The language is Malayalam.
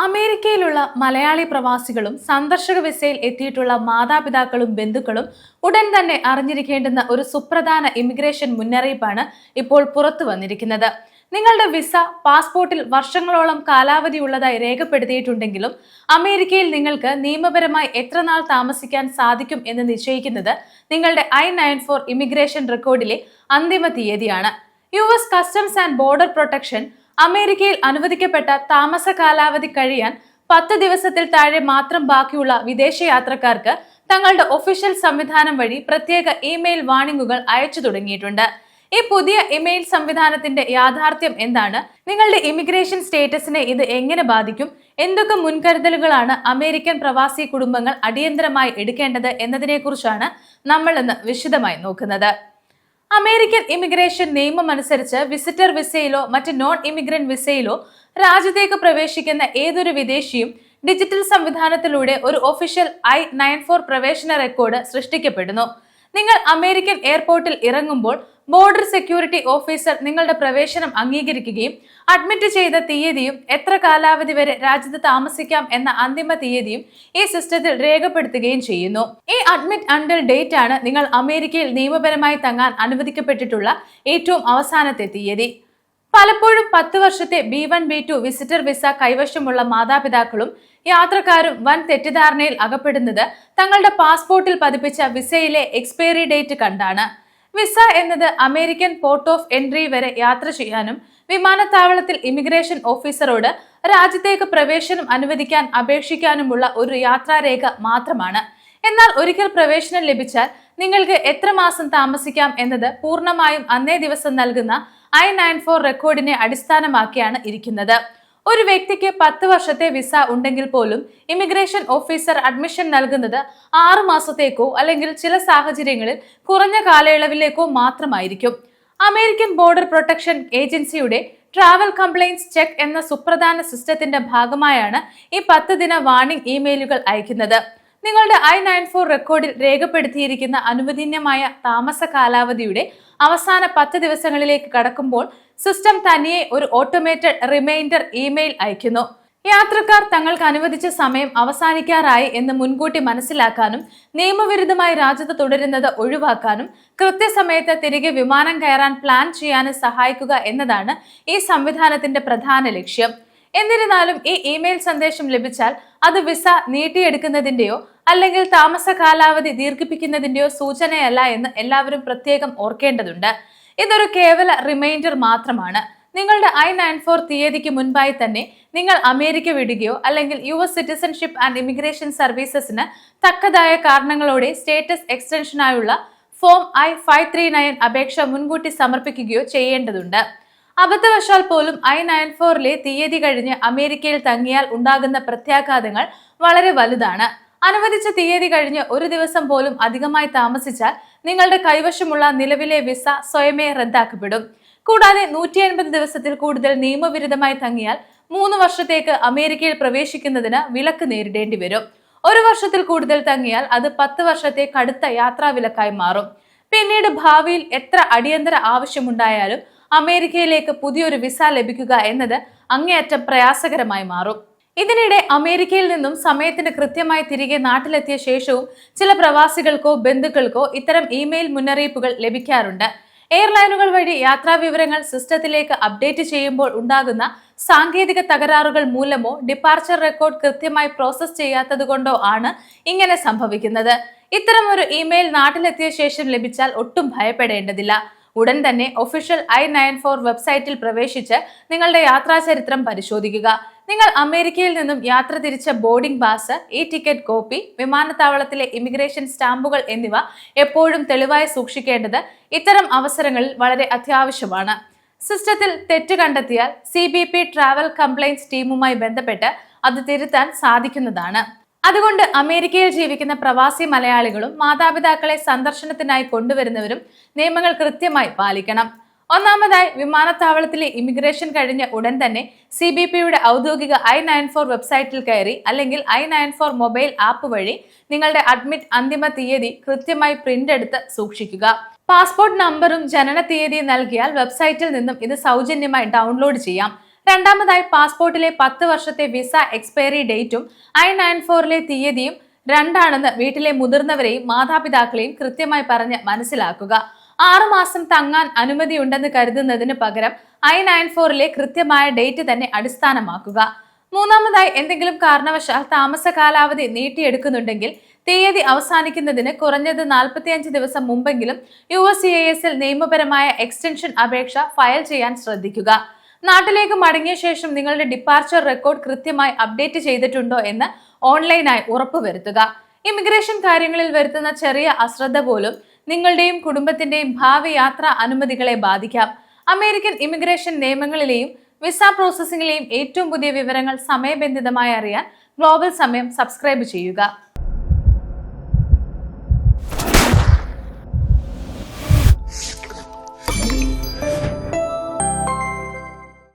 അമേരിക്കയിലുള്ള മലയാളി പ്രവാസികളും സന്ദർശക വിസയിൽ എത്തിയിട്ടുള്ള മാതാപിതാക്കളും ബന്ധുക്കളും ഉടൻ തന്നെ അറിഞ്ഞിരിക്കേണ്ടുന്ന ഒരു സുപ്രധാന ഇമിഗ്രേഷൻ മുന്നറിയിപ്പാണ് ഇപ്പോൾ പുറത്തു വന്നിരിക്കുന്നത്. നിങ്ങളുടെ വിസ പാസ്പോർട്ടിൽ വർഷങ്ങളോളം കാലാവധിയുള്ളതായി രേഖപ്പെടുത്തിയിട്ടുണ്ടെങ്കിലും അമേരിക്കയിൽ നിങ്ങൾക്ക് നിയമപരമായി എത്ര നാൾ താമസിക്കാൻ സാധിക്കും എന്ന് നിശ്ചയിക്കുന്നത് നിങ്ങളുടെ I-94 ഇമിഗ്രേഷൻ റെക്കോർഡിലെ അന്തിമ തീയതിയാണ്. US customs and border protection അമേരിക്കയിൽ അനുവദിക്കപ്പെട്ട താമസ കാലാവധി കഴിയാൻ 10 ദിവസത്തിൽ താഴെ മാത്രം ബാക്കിയുള്ള വിദേശ യാത്രക്കാർക്ക് തങ്ങളുടെ ഒഫീഷ്യൽ സംവിധാനം വഴി പ്രത്യേക ഇമെയിൽ വാർണിംഗുകൾ അയച്ചു തുടങ്ങിയിട്ടുണ്ട്. ഈ പുതിയ ഇമെയിൽ സംവിധാനത്തിന്റെ യാഥാർത്ഥ്യം എന്താണ്? നിങ്ങളുടെ ഇമിഗ്രേഷൻ സ്റ്റേറ്റസിനെ ഇത് എങ്ങനെ ബാധിക്കും? എന്തൊക്കെ മുൻകരുതലുകളാണ് അമേരിക്കൻ പ്രവാസി കുടുംബങ്ങൾ അടിയന്തരമായി എടുക്കേണ്ടത് എന്നതിനെക്കുറിച്ചാണ് നമ്മൾ ഇന്ന് വിശദമായി നോക്കുന്നത്. അമേരിക്കൻ ഇമിഗ്രേഷൻ നിയമം അനുസരിച്ച് വിസിറ്റർ വിസയിലോ മറ്റ് നോൺ ഇമിഗ്രന്റ് വിസയിലോ രാജ്യത്തേക്ക് പ്രവേശിക്കുന്ന ഏതൊരു വിദേശിയും ഡിജിറ്റൽ സംവിധാനത്തിലൂടെ ഒരു ഒഫീഷ്യൽ I-94 പ്രവേശന റെക്കോർഡ് സൃഷ്ടിക്കപ്പെടുന്നു. നിങ്ങൾ അമേരിക്കൻ എയർപോർട്ടിൽ ഇറങ്ങുമ്പോൾ ബോർഡർ സെക്യൂരിറ്റി ഓഫീസർ നിങ്ങളുടെ പ്രവേശനം അംഗീകരിക്കുകയും അഡ്മിറ്റ് ചെയ്ത തീയതിയും എത്ര കാലാവധി വരെ രാജ്യത്ത് താമസിക്കാം എന്ന അന്തിമ തീയതിയും ഈ സിസ്റ്റത്തിൽ രേഖപ്പെടുത്തുകയും ചെയ്യുന്നു. ഈ അഡ്മിറ്റ് അണ്ടിൽ ഡേറ്റ് ആണ് നിങ്ങൾ അമേരിക്കയിൽ നിയമപരമായി തങ്ങാൻ അനുവദിക്കപ്പെട്ടിട്ടുള്ള ഏറ്റവും അവസാനത്തെ തീയതി. പലപ്പോഴും 10 വർഷത്തെ B1 B2 വിസിറ്റർ വിസ കൈവശമുള്ള മാതാപിതാക്കളും യാത്രക്കാരും വൻ തെറ്റിദ്ധാരണയിൽ അകപ്പെടുന്നത് തങ്ങളുടെ പാസ്പോർട്ടിൽ പതിപ്പിച്ച വിസയിലെ എക്സ്പയറി ഡേറ്റ് കണ്ടാണ്. വിസ എന്നത് അമേരിക്കൻ പോർട്ട് ഓഫ് എൻട്രി വരെ യാത്ര ചെയ്യാനും വിമാനത്താവളത്തിൽ ഇമിഗ്രേഷൻ ഓഫീസറോട് രാജ്യത്തേക്ക് പ്രവേശനം അനുവദിക്കാൻ അപേക്ഷിക്കാനുമുള്ള ഒരു യാത്രാരേഖ മാത്രമാണ്. എന്നാൽ ഒരിക്കൽ പ്രവേശനം ലഭിച്ചാൽ നിങ്ങൾക്ക് എത്ര മാസം താമസിക്കാം എന്നത് പൂർണ്ണമായും അന്നേ ദിവസം നൽകുന്ന I-94 റെക്കോർഡിനെ അടിസ്ഥാനമാക്കിയാണ് ഇരിക്കുന്നത്. ഒരു വ്യക്തിക്ക് 10 വർഷത്തെ വിസ ഉണ്ടെങ്കിൽ പോലും ഇമിഗ്രേഷൻ ഓഫീസർ അഡ്മിഷൻ നൽകുന്നത് 6 മാസത്തേക്കോ അല്ലെങ്കിൽ ചില സാഹചര്യങ്ങളിൽ കുറഞ്ഞ കാലയളവിലേക്കോ മാത്രമായിരിക്കും. അമേരിക്കൻ ബോർഡർ പ്രൊട്ടക്ഷൻ ഏജൻസിയുടെ ട്രാവൽ കംപ്ലയിൻസ് ചെക്ക് എന്ന സുപ്രധാന സിസ്റ്റത്തിന്റെ ഭാഗമായാണ് ഈ 10 ദിന വാർണിംഗ് ഇമെയിലുകൾ അയക്കുന്നത്. നിങ്ങളുടെ I-94 റെക്കോർഡിൽ രേഖപ്പെടുത്തിയിരിക്കുന്ന അനുവദനീയമായ താമസ കാലാവധിയുടെ അവസാന 10 ദിവസങ്ങളിലേക്ക് കടക്കുമ്പോൾ സിസ്റ്റം തനിയെ ഒരു ഓട്ടോമേറ്റഡ് റിമൈൻഡർ ഇമെയിൽ അയക്കുന്നു. യാത്രക്കാർ തങ്ങൾക്ക് അനുവദിച്ച സമയം അവസാനിക്കാറായി എന്ന് മുൻകൂട്ടി മനസ്സിലാക്കാനും നിയമവിരുദ്ധമായി രാജ്യത്ത് തുടരുന്നത് ഒഴിവാക്കാനും കൃത്യസമയത്ത് തിരികെ വിമാനം കയറാൻ പ്ലാൻ ചെയ്യാനും സഹായിക്കുക എന്നതാണ് ഈ സംവിധാനത്തിന്റെ പ്രധാന ലക്ഷ്യം. എന്നിരുന്നാലും ഈ ഇമെയിൽ സന്ദേശം ലഭിച്ചാൽ അത് വിസ നീട്ടിയെടുക്കുന്നതിന്റെയോ അല്ലെങ്കിൽ താമസ കാലാവധി ദീർഘിപ്പിക്കുന്നതിന്റെയോ സൂചനയല്ല എന്ന് എല്ലാവരും പ്രത്യേകം ഓർക്കേണ്ടതുണ്ട്. ഇതൊരു കേവല റിമൈൻഡർ മാത്രമാണ്. നിങ്ങളുടെ I-94 തീയതിക്ക് മുൻപായി തന്നെ നിങ്ങൾ അമേരിക്ക വിടുകയോ അല്ലെങ്കിൽ US സിറ്റിസൺഷിപ്പ് ആൻഡ് ഇമിഗ്രേഷൻ സർവീസസിന് തക്കതായ കാരണങ്ങളോടെ സ്റ്റേറ്റസ് എക്സ്റ്റൻഷനായുള്ള ഫോം I-539 അപേക്ഷ മുൻകൂട്ടി സമർപ്പിക്കുകയോ ചെയ്യേണ്ടതുണ്ട്. അബദ്ധവശാൽ പോലും I-94 തീയതി കഴിഞ്ഞ് അമേരിക്കയിൽ തങ്ങിയാൽ ഉണ്ടാകുന്ന പ്രത്യാഘാതങ്ങൾ വളരെ വലുതാണ്. അനുവദിച്ച തീയതി കഴിഞ്ഞ് ഒരു ദിവസം പോലും അധികമായി താമസിച്ചാൽ നിങ്ങളുടെ കൈവശമുള്ള നിലവിലെ വിസ സ്വയമേ റദ്ദാക്കപ്പെടും. കൂടാതെ 180 ദിവസത്തിൽ കൂടുതൽ നിയമവിരുദ്ധമായി തങ്ങിയാൽ 3 വർഷത്തേക്ക് അമേരിക്കയിൽ പ്രവേശിക്കുന്നതിന് വിലക്ക് നേരിടേണ്ടി വരും. 1 വർഷത്തിൽ കൂടുതൽ തങ്ങിയാൽ അത് 10 വർഷത്തെ കടുത്ത യാത്രാ വിലക്കായി മാറും. പിന്നീട് ഭാവിയിൽ എത്ര അടിയന്തര ആവശ്യമുണ്ടായാലും അമേരിക്കയിലേക്ക് പുതിയൊരു വിസ ലഭിക്കുക എന്നത് അങ്ങേയറ്റം പ്രയാസകരമായി മാറും. ഇതിനിടെ അമേരിക്കയിൽ നിന്നും സമയത്തിന് കൃത്യമായി തിരികെ നാട്ടിലെത്തിയ ശേഷവും ചില പ്രവാസികൾക്കോ ബന്ധുക്കൾക്കോ ഇത്തരം ഇമെയിൽ മുന്നറിയിപ്പുകൾ ലഭിക്കാറുണ്ട്. എയർലൈനുകൾ വഴി യാത്രാ വിവരങ്ങൾ സിസ്റ്റത്തിലേക്ക് അപ്ഡേറ്റ് ചെയ്യുമ്പോൾ ഉണ്ടാകുന്ന സാങ്കേതിക തകരാറുകൾ മൂലമോ ഡിപ്പാർച്ചർ റെക്കോർഡ് കൃത്യമായി പ്രോസസ് ചെയ്യാത്തതുകൊണ്ടോ ആണ് ഇങ്ങനെ സംഭവിക്കുന്നത്. ഇത്തരം ഒരു ഇമെയിൽ നാട്ടിലെത്തിയ ശേഷം ലഭിച്ചാൽ ഒട്ടും ഭയപ്പെടേണ്ടതില്ല. ഉടൻ തന്നെ ഒഫീഷ്യൽ I-94 വെബ്സൈറ്റിൽ പ്രവേശിച്ച് നിങ്ങളുടെ യാത്രാചരിത്രം പരിശോധിക്കുക. നിങ്ങൾ അമേരിക്കയിൽ നിന്നും യാത്ര തിരിച്ച ബോർഡിംഗ് പാസ്, ഈ ടിക്കറ്റ് കോപ്പി, വിമാനത്താവളത്തിലെ ഇമിഗ്രേഷൻ സ്റ്റാമ്പുകൾ എന്നിവ എപ്പോഴും തെളിവായി സൂക്ഷിക്കേണ്ടത് ഇത്തരം അവസരങ്ങളിൽ വളരെ അത്യാവശ്യമാണ്. സിസ്റ്റത്തിൽ തെറ്റ് കണ്ടെത്തിയാൽ CBP ട്രാവൽ കംപ്ലയിൻസ് ടീമുമായി ബന്ധപ്പെട്ട് അത് തിരുത്താൻ സാധിക്കുന്നതാണ്. അതുകൊണ്ട് അമേരിക്കയിൽ ജീവിക്കുന്ന പ്രവാസി മലയാളികളും മാതാപിതാക്കളെ സന്ദർശനത്തിനായി കൊണ്ടുവരുന്നവരും നിയമങ്ങൾ കൃത്യമായി പാലിക്കണം. ഒന്നാമതായി, വിമാനത്താവളത്തിലെ ഇമിഗ്രേഷൻ കഴിഞ്ഞ ഉടൻ തന്നെ CBPയുടെ ഔദ്യോഗിക I-94 വെബ്സൈറ്റിൽ കയറി അല്ലെങ്കിൽ I-94 മൊബൈൽ ആപ്പ് വഴി നിങ്ങളുടെ അഡ്മിറ്റ് അന്തിമ തീയതി കൃത്യമായി പ്രിന്റ് എടുത്ത് സൂക്ഷിക്കുക. പാസ്പോർട്ട് നമ്പറും ജനന തീയതിയും നൽകിയാൽ വെബ്സൈറ്റിൽ നിന്നും ഇത് സൗജന്യമായി ഡൗൺലോഡ് ചെയ്യാം. രണ്ടാമതായി പാസ്പോർട്ടിലെ 10 വർഷത്തെ വിസ എക്സ്പയറി ഡേറ്റും I-94 തീയതിയും രണ്ടാണെന്ന് വീട്ടിലെ മുതിർന്നവരെയും മാതാപിതാക്കളെയും കൃത്യമായി പറഞ്ഞ് മനസ്സിലാക്കുക. 6 മാസം തങ്ങാൻ അനുമതിയുണ്ടെന്ന് കരുതുന്നതിന് പകരം I-94 കൃത്യമായ ഡേറ്റ് തന്നെ അടിസ്ഥാനമാക്കുക. മൂന്നാമതായി എന്തെങ്കിലും കാരണവശാൽ താമസ കാലാവധി നീട്ടിയെടുക്കുന്നുണ്ടെങ്കിൽ തീയതി അവസാനിക്കുന്നതിന് കുറഞ്ഞത് 45 ദിവസം മുമ്പെങ്കിലും USCIS നിയമപരമായ എക്സ്റ്റൻഷൻ അപേക്ഷ ഫയൽ ചെയ്യാൻ ശ്രദ്ധിക്കുക. നാട്ടിലേക്ക് മടങ്ങിയ ശേഷം നിങ്ങളുടെ ഡിപ്പാർച്ചർ റെക്കോർഡ് കൃത്യമായി അപ്ഡേറ്റ് ചെയ്തിട്ടുണ്ടോ എന്ന് ഓൺലൈനായി ഉറപ്പുവരുത്തുക. ഇമിഗ്രേഷൻ കാര്യങ്ങളിൽ വരുത്തുന്ന ചെറിയ അശ്രദ്ധ പോലും നിങ്ങളുടെയും കുടുംബത്തിന്റെയും ഭാവി യാത്രാ അനുമതികളെ ബാധിക്കാം. അമേരിക്കൻ ഇമിഗ്രേഷൻ നിയമങ്ങളിലെയും വിസ പ്രോസസ്സിംഗിലെയും ഏറ്റവും പുതിയ വിവരങ്ങൾ സമയബന്ധിതമായി അറിയാൻ ഗ്ലോബൽ സമയം സബ്സ്ക്രൈബ് ചെയ്യുക.